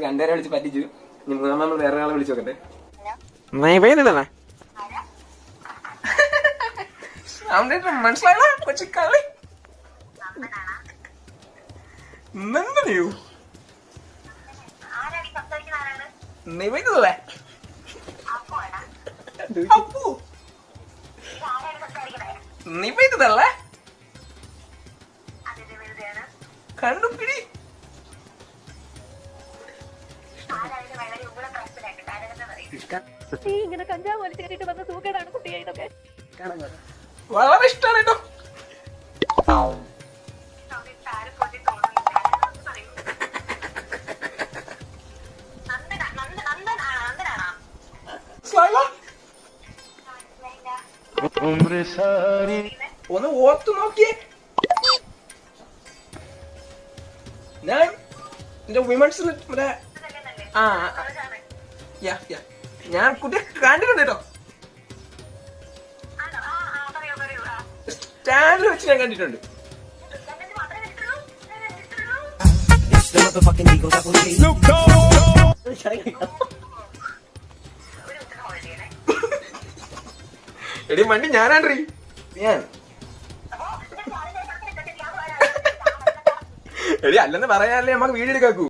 രണ്ടുപേരെ വിളിച്ച് പറ്റിച്ചു. ഇനി മൂന്നാം നമ്മൾ വേറെ ആളെ വിളിച്ചു നോക്കട്ടെ. മനസ്സിലായില്ല കൊച്ചിക്കാളി നന്ദനയോ നിവേദിതല്ലേ അപ്പു നിവേദിതല്ലേ കണ്ടുപിടി. ഇങ്ങനെ കഞ്ചാവ് വലിച്ചു കെട്ടിട്ട് വന്ന സൂക്കേടാണ് കുട്ടിയെ ഇതൊക്കെ. വളരെ ഇഷ്ടമാണ് കേട്ടോ. ഒന്ന് ഓർത്തു നോക്കിയേ. ഞാൻ എന്റെ വിമൻസ് മറ്റേ ഞാൻ കുട്ടിയെ കണ്ടിട്ടുണ്ട് കേട്ടോ. സ്റ്റാൻഡിൽ വെച്ച് ഞാൻ കണ്ടിട്ടുണ്ട്. എടി മണ്ടി ഞാനാണ്ടി ഞാൻ എടി അല്ലെന്ന് പറയാനല്ലേ നമുക്ക് വീഡിയോ എടുക്കാക്കൂ.